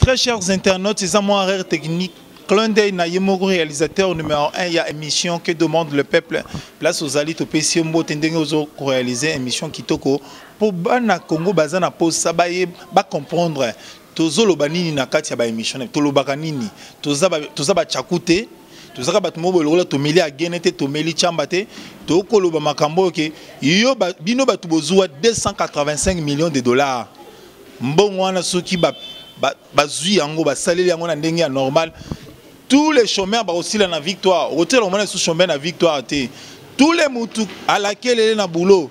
Très chers internautes, c'est un erreur technique. Clin d'œil na Yemoko, réalisateur numéro 1, il y a émission que demande le peuple. Place aux alliés au PC Mbo tendeng aux réaliser émission Kitoko pour bana Congo bazana pose ça ba comprendre. Tozo lobanini na kati ya ba émission. Tolobaka nini. Toza ba chakute. Toza ba tumobo lola to meli agenete to meli chambate. To koloba makambo ke yo bino ba tubozua 285 millions de dollars. Mbongo wana soki bazui yango basaleli yango na ndenge ya normal. Tous les chômeurs aussi la victoire. Hôtel on sous chômeur na victoire té. Tous les moutou à laquelle elle est na boulot.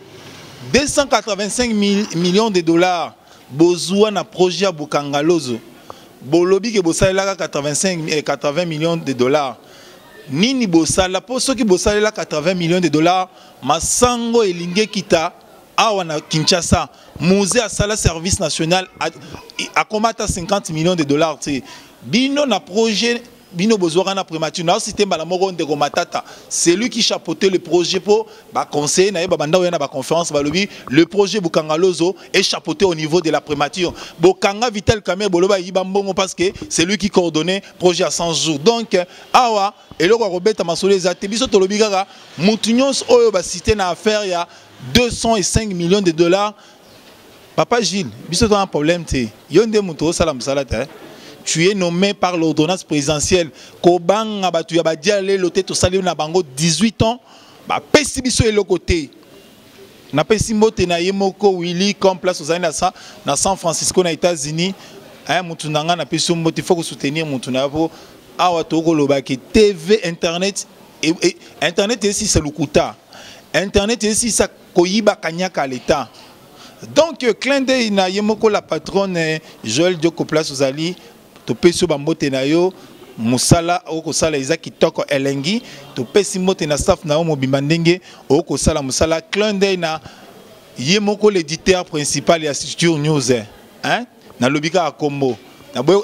285 millions de dollars. Bozua na projet à Bukangalozo. Bolobi ke bosalela 80 millions de dollars. Nini bosala pour ceux qui bosalela 80 millions de dollars. Masango elinge kita awana Kinshasa. Musée à Sala Service National a combattu 50 millions de dollars. Bino na projet. Bino Bozouara na primature na système balamoko ndeko matata, c'est lui qui chapeautait le projet pour conseiller na banda na ba conférence balobi le projet Bukangalozo est chapeauté au niveau de la primature. Bokanga Vital Kamer boloba yiba mbongo parce que c'est lui qui coordonnait projet à 100 jours. Donc awa eloko Robert Masole zate biso tolobi kaka mutunyos oyo ba cité na affaire ya 205 millions de dollars. Papa Gilles, biso to un problème té. Yonde muto sala msalata. Tu es nommé par l'ordonnance présidentielle. Kobanga batu ya badiale loté to sali na bango 18 ans. Ba pesi biso e lokoté. Na pesi mbote na Yemoko Willy comme place aux années na San Francisco na États-Unis. Aya mutu nanga na pesi mbote faut soutenir mutu na po awa to koloba ki TV internet et internet ici c'est lukuta. Internet ici ça koyiba kanyaka l'état. Donc clin d'œil na Yemoko la patronne Joël Dioko place aux alliés. To peso bambote na yo musala oko sala izaki toko elengi to pesi mbote na staff na mo bimbandenge oko sala musala clin d'œil na Yemoko l'éditeur principal ya Structure News hein na lobika kombo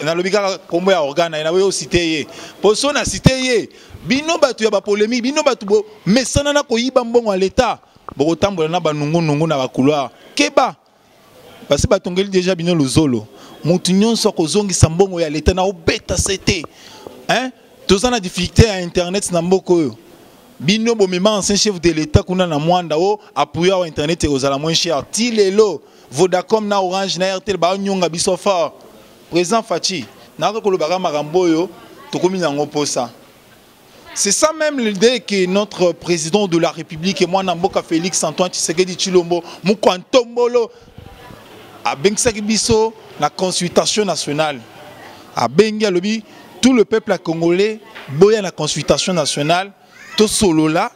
na lobika kombo ya organe na we cité ye poso na cité ye bino batu ya ba polémique bino batu bo mesana na koyiba mbongo à l'état boko tambola na banungu nungu na ba couloir keba parce que batongeli déjà bino lozolo Moutinyon sokozongi sambongo ya l'état na obeta c'était hein tous na difficulté à internet na mboko bino bomema ancien chef de l'état kuna na mwanda o appuyer au internet et aux ala moins cher tilelo Vodacom na Orange na RTL ba nyonga biso fort président Fachi na ko lobaka makambo yo tokomi na ngoposa. C'est ça même l'idée que notre président de la République et moi Namboka Félix Antoine Tshisekedi Tshilombo Mukwantombolo a bengsaki biso la consultation nationale a bengi lobi tout le peuple congolais boya la consultation nationale to solola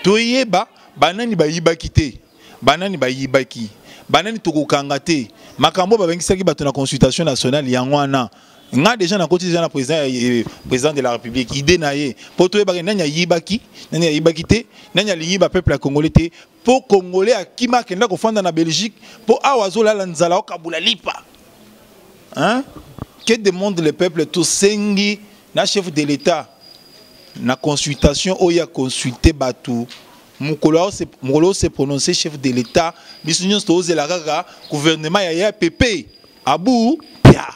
to yeba banani ba yibaki te banani ba yibaki banani to kokanga te makambo ba bengisaki bato na consultation nationale yangwana nga déjà na côté déjà na président de la République idée na ye poto yeba nanya yibaki te nanya liyiba peuple congolais te pour congolais akima kenda ko fanda na Belgique pour awazola la nzala okabula lipa. Hein? Que demande le peuple tout sengi na chef de l'État na consultation oya consulter batu mukolo se prononcer chef de l'État bisunyo to zela kaka gouvernement ya PP abu pia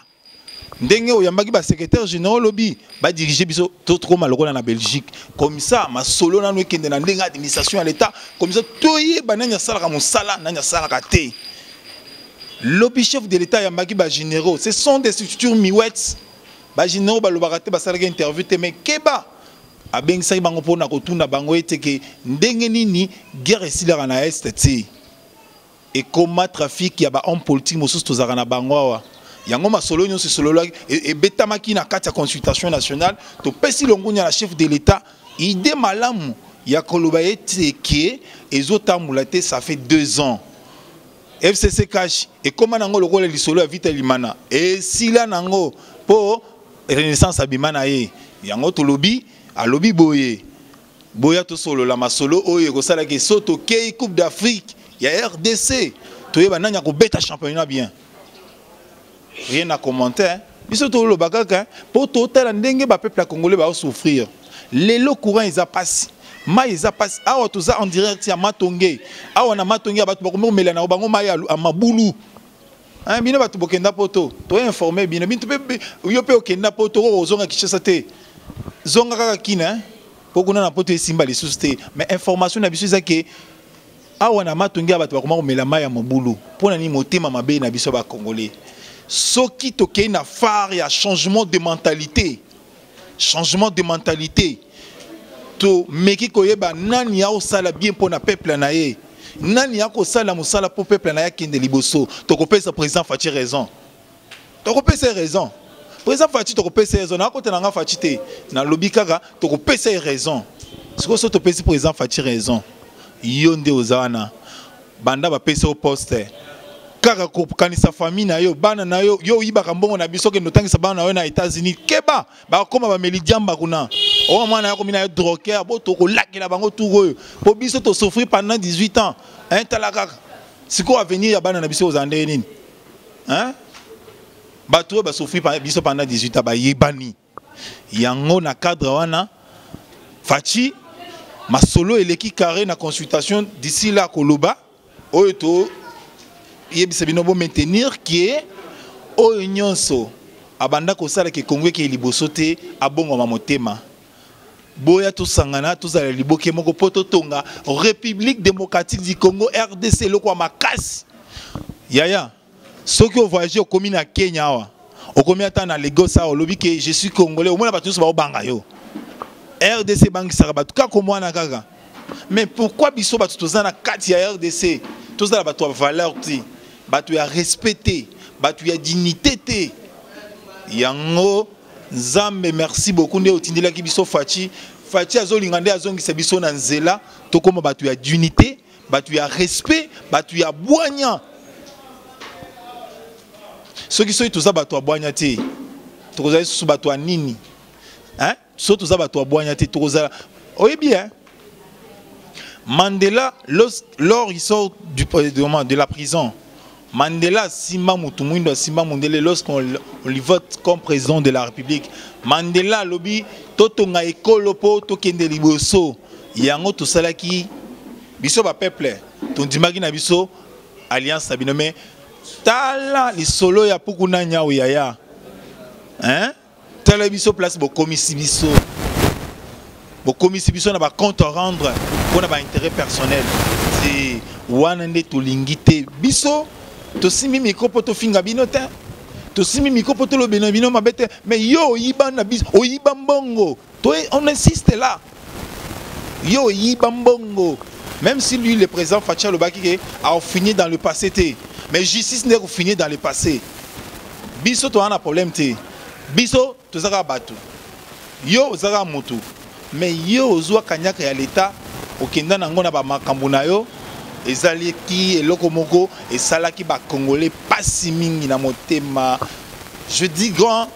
ndenge oyambaki ba secrétaire général lobby ba diriger biso to trop maloko na Belgique comme ça ma solo na nwekende na ndenge administration à l'État comme ça toye bananya sala ka musala nanya sala ka te. Lobby chef de l'État yambaki ba généraux, ce sont des structures miwets. Ba généraux ba lobakate ba sala interview te mais keba abengisa bango pona ko tuna bango eteke ndenge nini guerre esila na est ti. Et comment trafic ya ba homme politique mosusu tozaka na bango wa. Yango masolo nyo se solo et betamaki na kati ya consultation nationale to pesi longonya la chef de l'État idée malamu ya koloba eteke ezotambula te ça fait 2 ans. FCC cash et comment nango le rôle lisolo a vite limana et si là nango pour renaissance abimana ye yango to lobby a lobby boya to solo la masolo oyo ko sala ke soto kei coupe d'Afrique ya RDC to yeba nanya ko beta championnat bien rien à commenter biso to lo bakaka pour total ndenge ba peuple congolais ba souffrir les lots courants ils a passé mais passe awa toza en direct ya Matonge awa na Matonge abatu bakomela na bango maya a mabulu hein bino batu bokenda poto to informer bino bino pe yo pe okenda poto ozonga Kinshasa te zonga kaka kina pokuna na poto esimba lisusu te mais information na biso ezake awa na matungi ya bato bakoma komela mai ya mobulu mpona ni motema mabe na biso ba congolais soki tokei na phare ya changement de mentalité to meki koyeba nani ya osala bien mpona peuple na ye nani ya kosala mosala po peuple na ye akende liboso tokopesa président Faci raison président Faci tokopesa raison nakotana nga Faci te na lobi kaka tokopesa raison siko so topesi président Faci raison yo nde ozawana banda bapesa au poste kaka kokanisa famille na yo bana na yo yo yibaka mbongo na biso ke notangisa bana na yo na États-Unis keba bakoma bameli diamba kuna o mwana yako mina yo droguer bo to kolakela bango tout po biso to souffrir pendant 18 ans hein talaka siko avenir ya bana na biso ozande nini hein bato ba souffrir biso pendant 18 ans ba yebani yango na cadre wana Faci masolo eleki carré na consultation d'ici là koloba oyo yebisa bino bo maintenir qui est oyo nyonso abanda kosala ke Congo ke liboso te abongo motema boya tosangana tozala liboke moko poto tonga République démocratique du Congo RDC lokwa makasi yaya soki o voyager au commune à Kenya awa au commune ata na Lagos awa lobi ke je suis congolais au moins bato so ba banga yo RDC bangi sarabatu kako mwana kaka mais pourquoi biso bato tozana kati ya RDC tozala bato valeur ti bato ya respecter bato ya dignité te yango Nzambe merci beaucoup nde otindela ki biso Faci azolinga nde azongisa biso na nzela tokoma bato ya dignité bato ya respect bato ya bwanya soki soki toza bato ya bwanya te tokozala susu bato ya nini hein so toza bato ya bwanya te tokozala oyebi hein Mandela lors il sort de la prison Mandela Simba Mutumuindo Simba Mundele lorsqu'on lui vote comme président de la République Mandela lobi totonga ekolo po tokende liboso yango tosalaki biso ba peuple tondimaki na biso alliance na binome tala lisolo ya pukuna nyao yaya hein tala biso place bokomisi biso na ba compte rendre pour na ba intérêt personnel c'est wana nde tolingite biso to simi mikopo to finga binote to simi mikopo to lo bino mabete mais yo yiba na biso o yiba mbongo to on insiste là yo yiba mbongo même si lui le président Faci Lobaki a fini dans le passé té mais justice n'est fini dans le passé biso to ana problème té biso to zaka batu yo zaka mutu mais yo ozwa kanyaka ya l'état okenda nango na ba makambo na yo ezaleki eloko moko esalaki ba congolais pasi mingi na motema je dis grand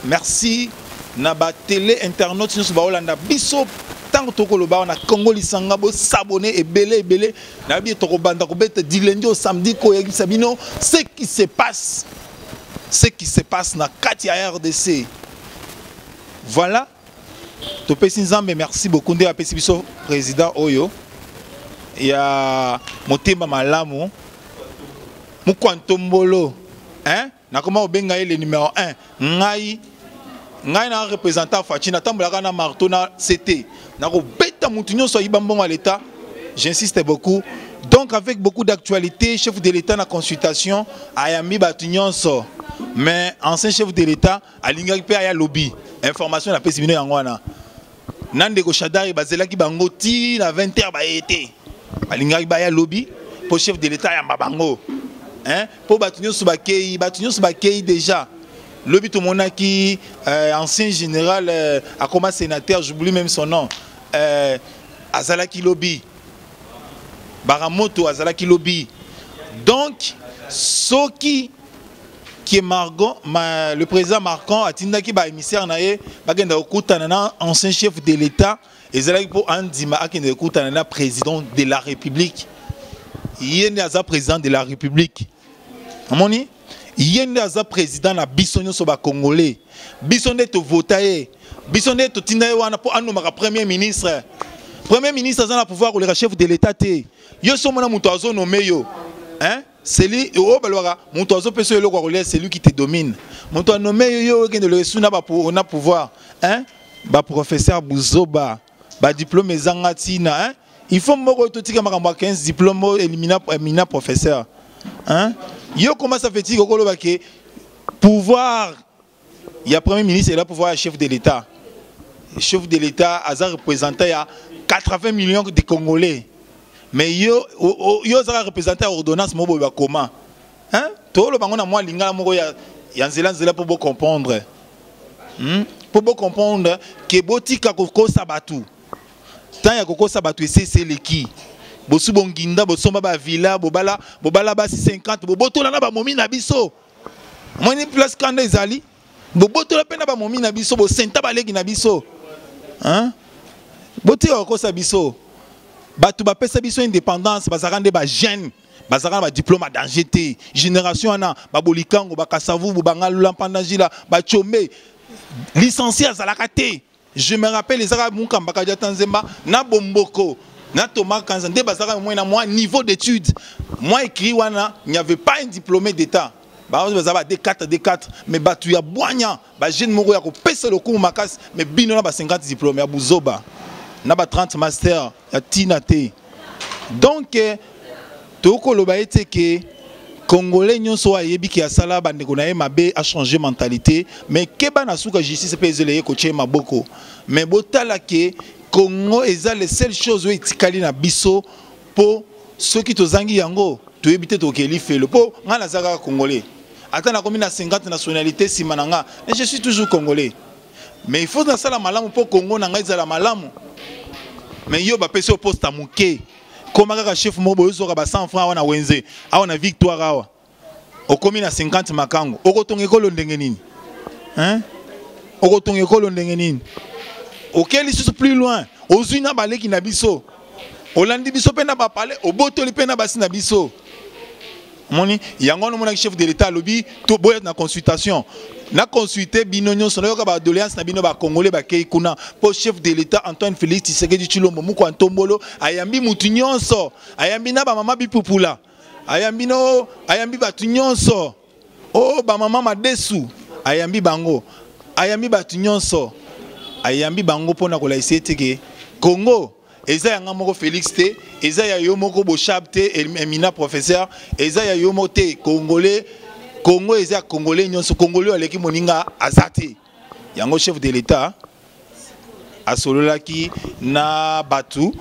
merci na ba télé internaute nyonso ba olanda biso tango tokoloba na Congo lisanga bo s'abonner ebele na bi tokobanda ko beta dilendi au samedi ko yebisa bino ce qui se passe na kati ya RDC voilà to pesi Nzambe merci beaucoup nde apesi biso président oyo ya motema malamu mukwantombolo hein nakoma obenga le numéro 1 ngai na représentant Faci na tambolaka na marteau na CT nako beta mutu nyonso yiba mbongo à l'état j'insiste beaucoup donc avec beaucoup d'actualité chef de l'état na consultation ayami batu nyonso mais ancien chef de l'état alingaki pe aya lobby information na pesi bino yango wana nande ko Shadari bazelaki bango ti na 20h ba été alingaki ba ya lobby pour chef de l'état ya mabango hein pour batu nyonso bakei déjà lobby to monaki ancien général akoma sénateur j'oublie même son nom azalaki lobby Baramoto azalaki lobby donc soki qui est Margon, le président Marcon a tindaki ba émissaire naé bagenda okutana na ancien chef de l'état ezalaki pour andima akende okutana na président de la République yende aza président de la République amoni yende aza président na biso nyonso ba congolais biso nde to votaye biso nde to tindaye wana pour anoma premier ministre aza na pouvoir le chef de l'état te yo so mona muto azo nommé yo hein c'est lui oh balwara mon toiseau peut se le relais, c'est lui qui te domine mon toi nommé yo qui ne le sous n'a pas on a pouvoir hein ba professeur Buzoba ba diplôme ezangatina hein il faut moko totika makambo 15 diplôme élimina professeur hein yo comment ça fait-il kokolo ba ke pouvoir il y a premier ministre et là pouvoir chef de l'État. Le chef de l'État a représenté à 80 millions de Congolais. Mais yo a représenté à ordonnance mobo ba comment hein to lo bango na moi lingala moko ya nzela pour comprendre pour comprendre que botika koko sabatu tant ya koko sabatu c'est le qui bosu bonginda bosomba ba villa bobala ba 50 boboto na ba momi na biso moni place kanda ezali boboto la pena ba momi na biso bo senta ba legi na biso hein botika koko sa biso batu ba pesa biso indépendance bazakande ba jeune bazakande ba diplôme d'angété génération ana ba bolikango ba kasavu bo bangalula pandangila ba chomé licencié à Zalakate. Je me rappelle les Arabes Moukamba Tanzemba na bomboko na Thomas Kanzande bazaka moi niveau d'études moi écrit wana il n'y avait pas un diplômé d'état ba bazaba D4 mais batu ya boanya ba jeune moko ya ko pesa le coup makas mais bino na ba 50 diplômés ya Buzoba na ba 30 master ya Tinate donc toko loba ete ke Congolais nyonso ayebi ki asala bandeko na ye mabe a changé mentalité mais keba na suka justice pe ezele ko tche maboko mais botala ke Congo eza les seules choses où etikali na biso po ceux qui tozangi yango to ebite to keli felo po ngana zaka congolais ata na komi na 50 nationalités simananga et je suis toujours congolais mais il faut dans ça la malamu po Congo na ngai za la malamu mais yo ba pese au poste amuke comment ka chef mobo zo ka ba 100 francs wana wenze awana victoire awa okomi na 50 makango okotonga ekolo ndenge nini hein okotonga ekolo ndenge nini okeli susu plus loin ozuna baleki na biso olandi biso pe na ba parler obotoli pe na basi na biso moni yango no mona chef de l'état lobi to boya na consultation na consulter binonyo sono ka ba doléance na bino ba congolais ba kei kuna po chef de l'état Antoine Félix Tshisekedi Tshilombo muko Antombolo ayambi mutu nyonso ayambi na ba mama bipupula ayambi no ayambi batu nyonso oh ba mama madesu ayambi bango ayambi batu nyonso ayambi bango pona ko laisser teke Congo eza yanga moko Félix te eza ya yo moko Bochab te éminent professeur eza ya yo moté congolais Congo eza congolais nyonso congolais aleki moninga azate yango chef de l'état asololaki na batu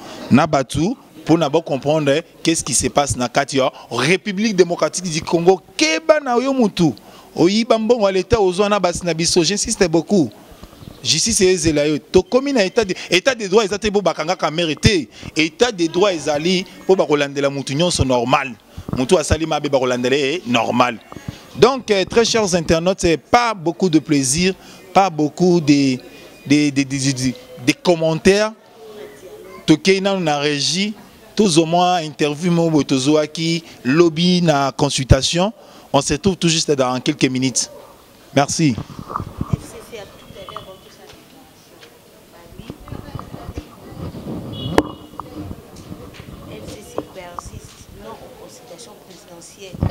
pour na ba comprendre qu'est-ce qui se passe na katia République démocratique du Congo keba na yo mutu oyiba mbongo à l'état ozwana basina biso j'insiste beaucoup. Justice ezelayo to komi na état de droit ezate bo bakanga ka mérité état de droit ezali po bakolandela mutu nyonso normal mutu asali mabe bakolandela normal. Donc très chers internautes, c'est pas beaucoup de plaisir, pas beaucoup de commentaires. Tokena na régie tous au moins interview mo tozoaki lobby na consultation. On se retrouve tout juste dans quelques minutes. Merci.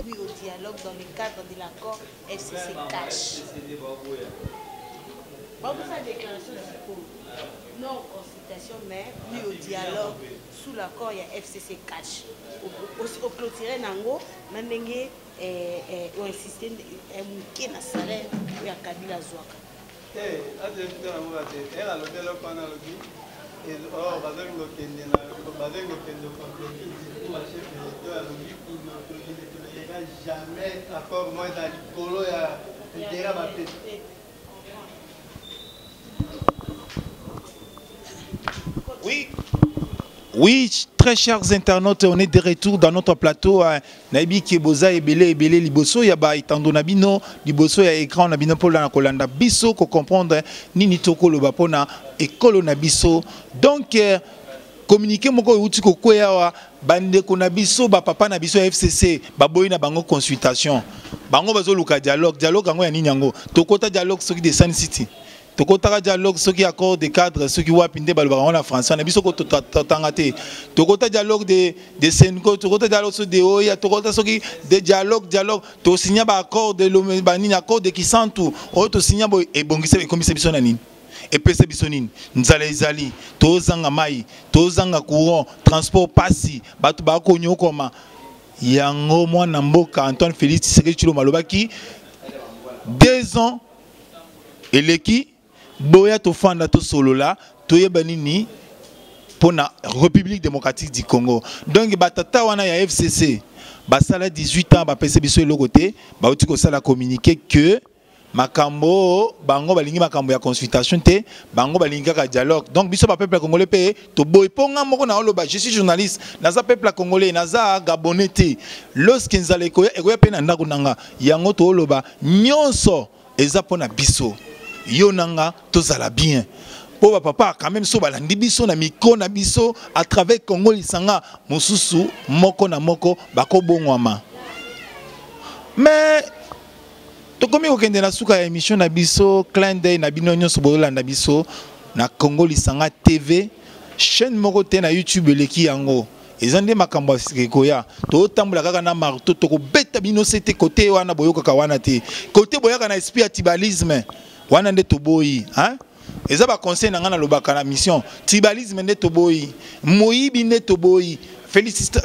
Oui au dialogue dans le cadre de l'accord FCC cash. Bon, vous avez déclaration non consultation, mais oui au dialogue sous l'accord il y a FCC cash. Au clôturer nango, nanenge au insister muke na salaire ya Kabila Zwaka. Jamais accord moi dans le colo ya Oui, très chers internautes, on est de retour dans notre plateau. Naibi Keboza et Belé Liboso, Yaba Itando Nabino, Liboso ya écran Nabino Pola Kolanda Biso, ko comprendre Nini Toko le Bapona et Kolo Nabiso. Donc, communiquer moko uti ko kwea bande ko Nabiso, ba papa Nabiso FCC, baboy na bango consultation. Bango bazo luka dialogue, dialogue yango ya nini yango. Tokota dialogue soki de Sun City. tokotaka dialogue soki accord de cadre soki wapinde balobaka na français na biso ko totangate tokota dialogue de Senko tokota dialogue so de Oya tokota soki de dialogue to signer ba accord de l'Omebani accord de Kisantu o to signer bo ebongise ekomise biso na nini epese biso nini nzala ezali tozanga mai tozanga courant transport pasi bato ba ko nyokoma yango mwana mboka Antoine Félix Tshisekedi Tshilombo alobaki 2 ans eleki boya to fanda to solola to yebani ni pour la République démocratique du Congo. Donc batata wana ya FCC basala 18 ans ba pese biso le côté ba oti ko sala communiquer que makambo bango balingi makambo ya consultation te bango balingi ka dialogue. Donc biso ba peuple congolais pe to boy ponga moko na oloba je suis journaliste naza peuple congolais naza gabonais te lorsque nzale ko ya pe na ndako nanga yango to oloba nyonso eza pona biso yo nanga tozala bien. Pour papa, quand même, so balandi biso na miko na biso à travers Congo lisanga mosusu moko na moko bako bongwama. Mais to komi okende na suka ya émission na biso clin d'œil na bino nyonso bolanda biso na Congo lisanga TV chaîne moko te na YouTube leki yango. Ezande makambo sikekoya to tambola kaka na marteau to ko beta bino c'était côté wana boyoka ka wana te côté boyaka na esprit tribalisme wana nde to boyi hein. Eza ba conseil nanga na lobaka na mission tribalisme nde toboyi moyibi nde toboyi.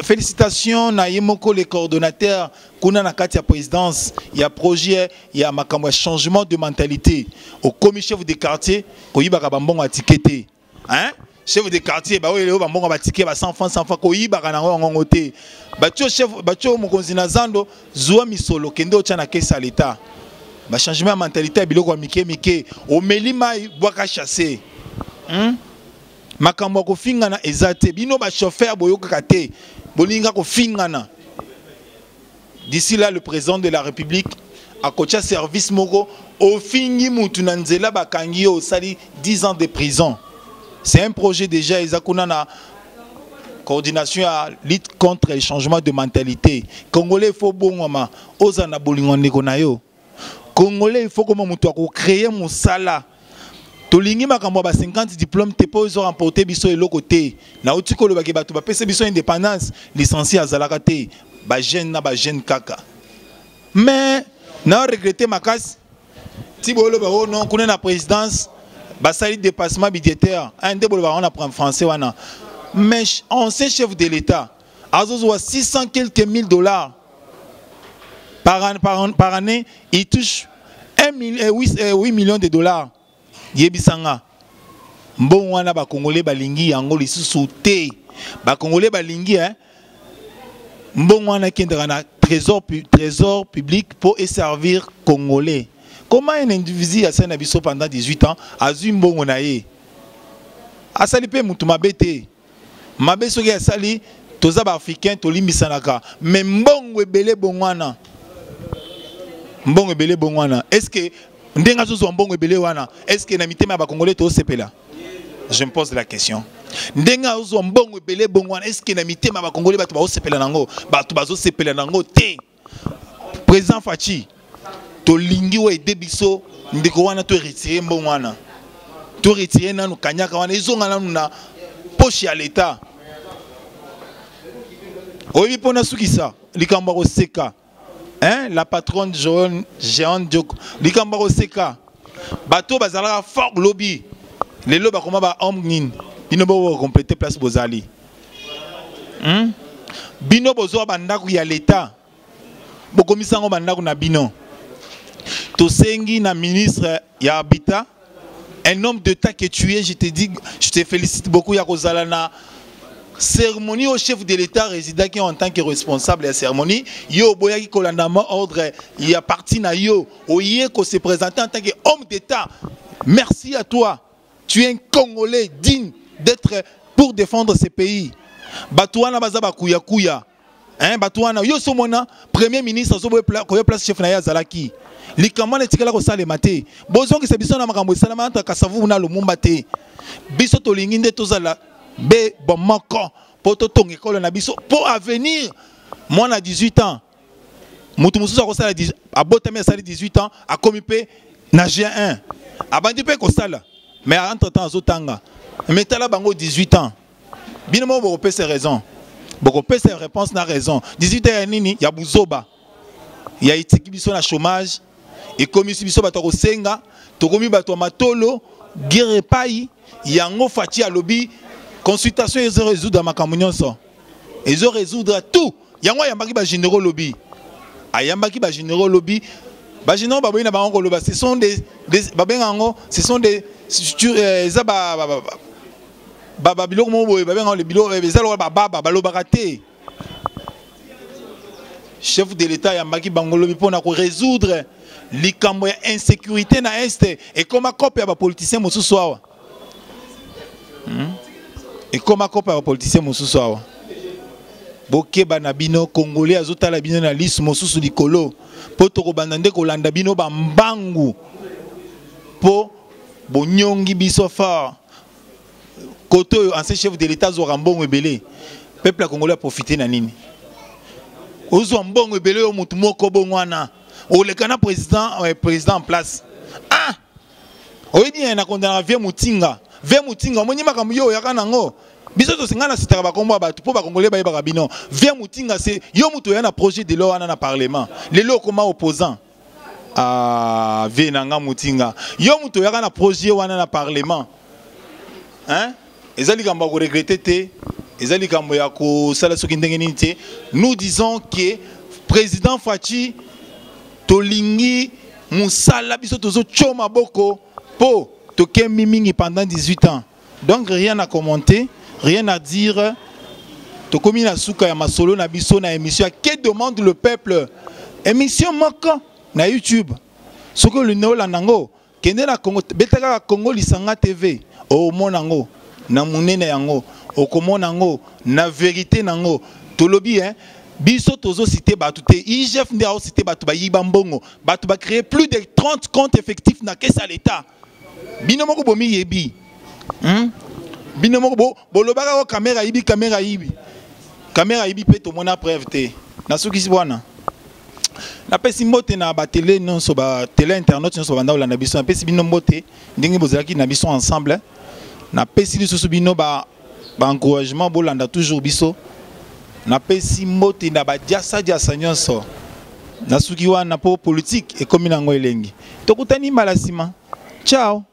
Félicitations na yemoko les coordonnateurs kuna na kati ya présidence ya projet ya makambo changement de mentalité au comité chef de quartier ko yibaka bambongo atikete hein chef de quartier ba wele ba mbongo batike ba 100 francs ko yibaka na ngongo te ba tio chef ba tio mokonzi na zando zuwa misolo kende ocha na kesa l'état. Ba changement de mentalité biloko wa mike o melima bwaka chasser makambo ko fingana ezate bino ba chauffeur boyoka te bolinga ko fingana. D'ici là le président de la République a coaché service moko au fingi mutu na nzela bakangi o sali 10 ans de prison. C'est un projet déjà ezakuna na coordination à lutte contre le changement de mentalité. Congolais faut bongoma ozana bolingo ndeko na yo. Congolais, il faut comment nous créer mon sala. Tolingi makambo ba 50 diplômes te po ils ont remporté biso et côté. Na otiko le bageba to ba pese biso indépendance licencié à zalaka te ba jeune kaka. Mais na regretter makas ti bolo ba non kuna na présidence ba sali dépassement budgétaire un de bolo ba on apprend français wana. Mais ancien chef de l'État azozo 600 quelques mille dollars. Par année, il touche 8 millions de dollars. Yebisanga. Bon wana ba Congolais balingi yango lisusu te. Ba Congolais balingi hein. Bon wana kendra na trésor public pour servir Congolais. Comment un individu a sana biso pendant 18 ans a zu mbongo na ye. Asali pe mutu mabete. Mabe soki asali toza ba africain to limbisanaka. Mais mbongo ebele bongwana. Mbongo ebele bongwana. Est-ce que ndenga zo mbongo ebele wana est-ce que na mitema ba Congolais to sepela? Je me pose la question. Ndenga zo mbongo ebele bongwana est-ce que na mitema ba Congolais ba to ba sepela nango ba to bazo sepela nango te. Président Fachi to lingi wa debiso ndeko wana to retirer mbongo wana. To retirer nanu kanyaka wana ezonga nanu na poche ya l'état. Oyi pona sukisa likambo ko seka. Hein, la patronne Jean Dioko, Likambaro Seka, bateau bazala fort lobby, les lobes comme ba omnin, bino bo compléter place bozali. Bino bozo bandaku ya l'état, bokomisango bandaku na bino. Tosengi na ministre ya habitat, un homme d'État qui est tué, je te dis, je te félicite beaucoup ya kozala na cérémonie au chef de l'État résident qui en tant que responsable de la cérémonie yo boya ki kolandama ordre il y a parti na yo oye ko se présenter en tant qu'homme d'État. Merci à toi, tu es un Congolais digne d'être pour défendre ce pays. Batouana bazaba kuya kuya hein batouana yo somona premier ministre so boye place chef na ya zalaki likama na tikala ko sale mate bozon ki se biso na makambo salama ta kasavu na lumumba te biso to lingi nde tozala be bomoko poto tongi école na biso pour avenir moi na 18 ans mutu mususu ko sala abotami sala 18 ans a komi pe na G1 abandi pe ko sala mais entre temps azotanga mais tala bango 18 ans bino mo boko pesa raison boko pesa réponse na raison 18 ans ya nini ya buzoba ya itiki biso na chômage et komisi biso bato ko senga to komi bato matolo guerre pai yango fati a lobby consultation ils ont résoudre makambo nyonso ils ont résoudre tout yango yambaki ba généraux lobby ayambaki ba généraux lobby ba généraux ba boyina bango loba ce sont des babengango ce sont des za ba biloko mo boye babengango le biloko ezalo ba baba balobaka te chef de l'état yambaki bango lobby pour na ko résoudre likambo ya insécurité na este et comme copie ya ba politicien mosusu awa et comme copie ya ba politicien mosusu awa bokeba na bino congolais azotala bino na liste mosusu likolo po to ko bandande ko landa bino ba mbangu po bonyongi biso fort koto ancien chef de l'état zo rambongo ebele peuple congolais a profité na nini ozo mbongo ebele yo mutu moko bongwana o le kana président en place ah oyi bien na kondana vie mutinga moni makambo yo yakana ngo biso to singana sitaka ba kombo ba po ba congolais ba yeba bino vie mutinga c'est yo mutu ya na projet de loi na parlement lelo koma opposant ah vie nanga mutinga yo mutu ya na projet wana na parlement hein ezali kamba ko regretter te ezali kamba ya ko sala soki ndenge nini te nous disons que président Fachi tolingi musala biso tozo choma boko po tokemi mingi pendant 18 ans donc rien à commenter rien à dire tokomi na suka ya masolo na biso na émission que demande le peuple émission moko na YouTube soko le nola nango kende na Congo betaka Congo lisanga TV o monango na munene yango o komonango na vérité nango tolobi hein biso tozo cité batu te IGF nde a cité batu ba yiba mbongo batu ba créer plus de 30 comptes effectifs na caisse à l'état bino moko bomi yebi bino moko bolobaka ko caméra yibi pe to mona preuve te na soki si bwana na pesi mbote na ba télé non so ba télé internet non so banda olanda biso na pesi bino mbote ndenge bozalaki na biso ensemble na pesi lisusu bino ba encouragement bolanda toujours biso na pesi mbote na ba diasa nyonso na suki wana po politique et comme nango elengi tokutani mbala sima ciao.